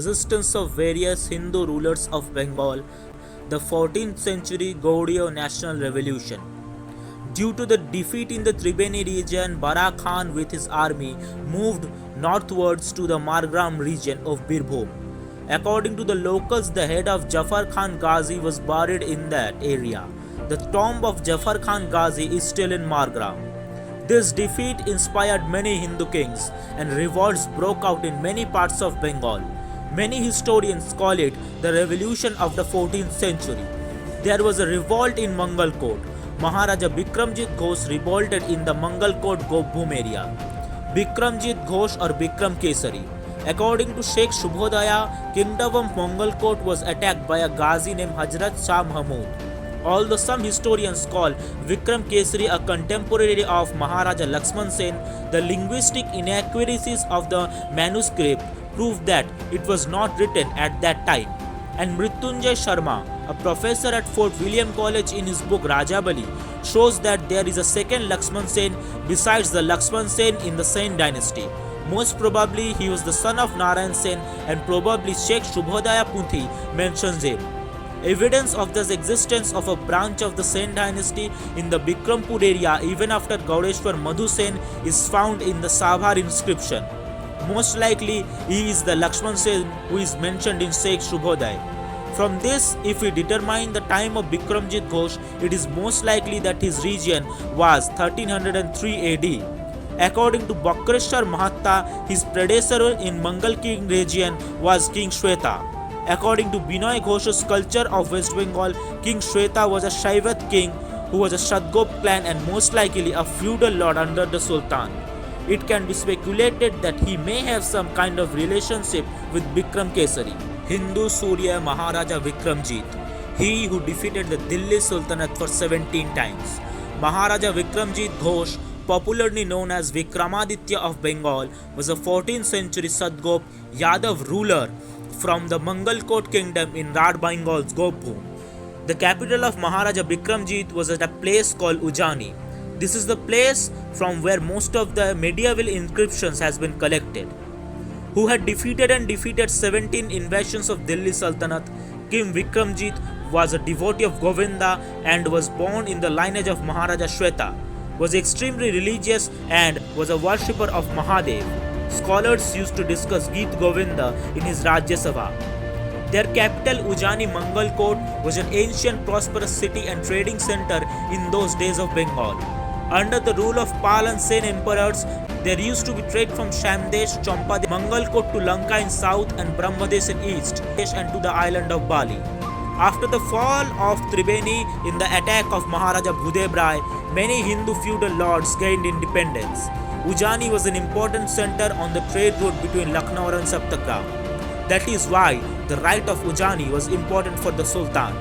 resistance of various Hindu rulers of Bengal, the 14th century Gaudiya National Revolution. Due to the defeat in the Tribeni region, Bara Khan with his army moved northwards to the Margram region of Birbhum. According to the locals, the head of Zafar Khan Ghazi was buried in that area. The tomb of Zafar Khan Ghazi is still in Margram. This defeat inspired many Hindu kings, and revolts broke out in many parts of Bengal. Many historians call it the revolution of the 14th century. There was a revolt in Mangalkot. Maharaj Bikramjit Ghosh Revolted in the Mangalkot Gopbhum area. Bikramjit Ghosh or Bikramkeshari. According to Sheikh Shubhodaya, kingdom of Mangalkot was attacked by a Ghazi named Hazrat Shah Mahmud. Although some historians call Vikramkeshari a contemporary of Maharaja Lakshman Sen, the linguistic inaccuracies of the manuscript prove that it was not written at that time. And Mrityunjay Sharma, a professor at Fort William College, in his book Rajabali, shows that there is a second Lakshman Sen besides the Lakshman Sen in the Sen dynasty. Most probably he was the son of Narayan Sen, and probably Sheikh Shubhodaya Punthi mentions him. Evidence of the existence of a branch of the Sen dynasty in the Vikrampur area even after Gaureshwar Madhu Sen is found in the Sabhar inscription. Most likely he is the Lakshman Sen who is mentioned in Sheikh Shubhodaya. From this, if we determine the time of Bikramjit Ghosh, it is most likely that his region was 1303 AD. According to Bakreshwar Mahatta, his predecessor in Mangal King region was King Shweta. According to Binoy Ghosh's culture of West Bengal, King Shweta was a Shaivat king who was a Shadgop clan and most likely a feudal lord under the Sultan. It can be speculated that he may have some kind of relationship with Bikramkeshari. Hindu Surya Maharaja Vikramjit, he who defeated the Delhi Sultanate for 17 times. Maharaja Bikramjit Ghosh, popularly known as Vikramaditya of Bengal, was a 14th century Sadgop Yadav ruler from the Mangalkot kingdom in Rad Bengal's Gopbhum. The capital of Maharaja Bikramjit was at a place called Ujani. This is the place from where most of the medieval inscriptions has been collected. Who had defeated 17 invasions of Delhi Sultanate, King Vikramjit was a devotee of Govinda and was born in the lineage of Maharaja Shweta, was extremely religious and was a worshipper of Mahadev. Scholars used to discuss Geet Govinda in his Rajya Sabha. Their capital Ujani Mangalkot was an ancient prosperous city and trading center in those days of Bengal. Under the rule of Pal and Sen emperors, there used to be trade from Shamdesh, Champadesh, Mangalkot to Lanka in south and Brahmadesh in east, and to the island of Bali. After the fall of Tribeni in the attack of Maharaja Bhudev Rai, many Hindu feudal lords gained independence. Ujani was an important center on the trade route between Lucknow and Saptagram. That is why the right of Ujani was important for the Sultan.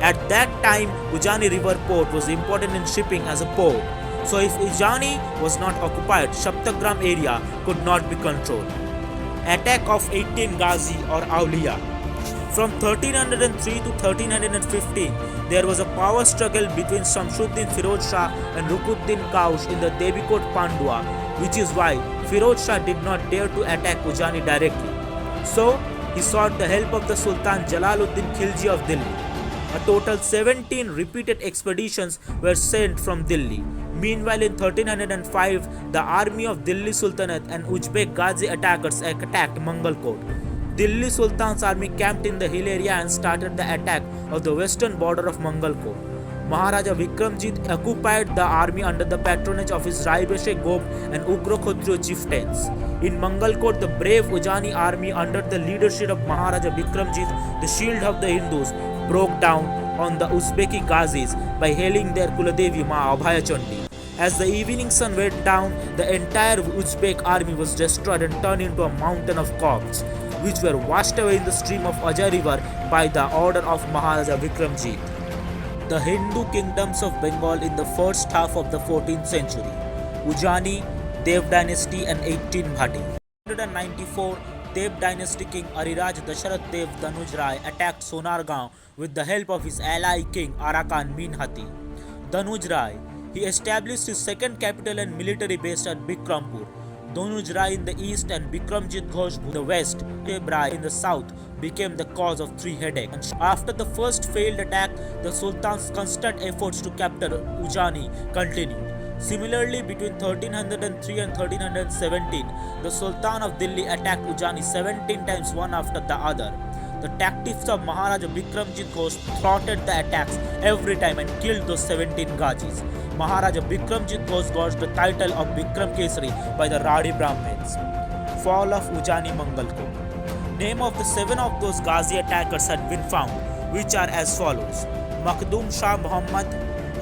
At that time, Ujani River Port was important in shipping as a port. So if Ujani was not occupied, Saptagram area could not be controlled. Attack of 18 Ghazi or Auliya. From 1303 to 1315, there was a power struggle between Shyamshuddin Feroj Shah and Rukuddin Kaush in the Devikot Pandua, which is why Feroj Shah did not dare to attack Ujani directly. So, he sought the help of the Sultan Jalaluddin Khilji of Delhi. A total 17 repeated expeditions were sent from Delhi. Meanwhile, in 1305, the army of Delhi Sultanate and Ujbek Ghazi attackers attacked Mangalkot. Delhi Sultan's army camped in the hill area and started the attack of the western border of Mangalkot. Maharaja Vikramjit occupied the army under the patronage of his Raibeshe Gop and Ugro Khodro chieftains. In Mangalkot, the brave Ujani army under the leadership of Maharaja Bikramjit, the shield of the Hindus, broke down on the Uzbeki Ghazis by hailing their Kuladevi Ma Abhayachandi. As the evening sun went down, the entire Uzbek army was destroyed and turned into a mountain of corpses, which were washed away in the stream of Ajay river by the order of Maharaja Bikramjit. The Hindu kingdoms of Bengal in the first half of the 14th century, Ujani, Dev Dynasty and 18 Bhati. In 194, Dev Dynasty king Ariraj Dashrath Dev Danuj Rai attacked Sonargaon with the help of his ally king Arakan. Danuj Rai, he established his second capital and military base at Vikrampur. Danuj Rai in the east and Bikramjit Ghosh in the west, Rai in the south, became the cause of three headaches. After the first failed attack, the Sultan's constant efforts to capture Ujani continued. Similarly, between 1303 and 1317, the Sultan of Delhi attacked Ujani 17 times, one after the other. The tactics of Maharaj Bikramjit Ghosh thwarted the attacks every time and killed those 17 Ghazis. Maharaj Bikramjit Ghosh got the title of Bikramkeshari by the Radi Brahmins. Fall of Ujani Mangalkot. Name of the 7 of those Ghazi attackers had been found, which are as follows: Makhdum Shah Muhammad,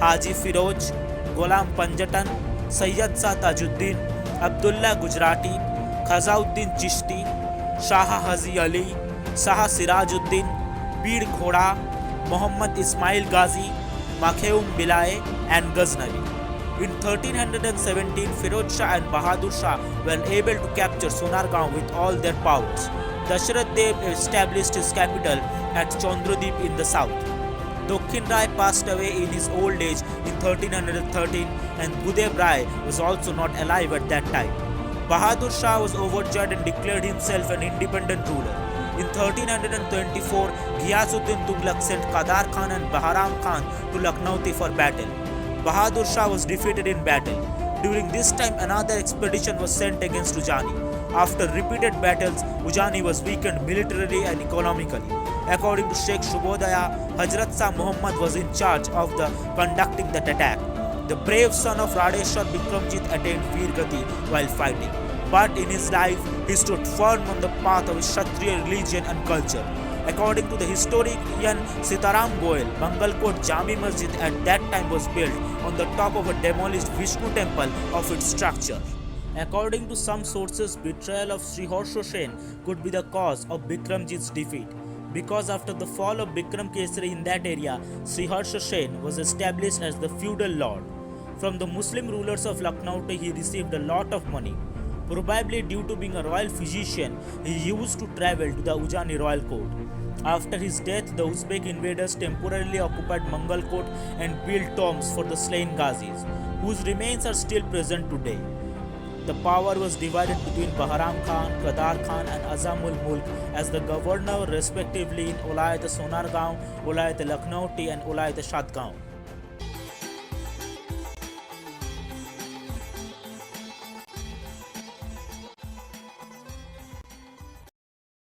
Haji Feroj, Ghulam Panjatan, Sayyid Shah Tajuddin, Abdullah Gujarati, Khazauddin Chishti, Shah Haji Ali, Shah Sirajuddin, Pir Ghoda, Muhammad Ismail Ghazi, Makheum Bilai, and Ghaznavi. In 1317, Feroj Shah and Bahadur Shah were able to capture Sonargaon with all their powers. Dashrath Dev established his capital at Chandradwip in the south. Dokhin Rai passed away in his old age in 1313, and Gudev Rai was also not alive at that time. Bahadur Shah was overjoyed and declared himself an independent ruler. In 1324, Ghiyasuddin Tughlaq sent Qadar Khan and Bahram Khan to Lucknow for battle. Bahadur Shah was defeated in battle. During this time, another expedition was sent against Ujani. After repeated battles, Ujani was weakened militarily and economically. According to Sheikh Shubodaya, Hazrat Shah Muhammad was in charge of conducting that attack. The brave son of Radeshwar Bikramjit attained Veer Gati while fighting, but in his life he stood firm on the path of his Kshatriya religion and culture. According to the historian Sitaram Goel, Mangalkot Jami Masjid at that time was built on the top of a demolished Vishnu temple of its structure. According to some sources, betrayal of Sri Harsha Sen could be the cause of Bikramjit's defeat, because after the fall of Bikramkeshari in that area, Sri Harsha Sen was established as the feudal lord. From the Muslim rulers of Lucknow, he received a lot of money. Probably due to being a royal physician, he used to travel to the Ujani royal court. After his death, the Uzbek invaders temporarily occupied Mangalkot and built tombs for the slain Ghazis, whose remains are still present today. The power was divided between Bahram Khan, Qadar Khan and Azamul Mulk as the governor respectively in Ulayat Sonargaon, Ulayat Lucknow and Ulayat Shadgaon.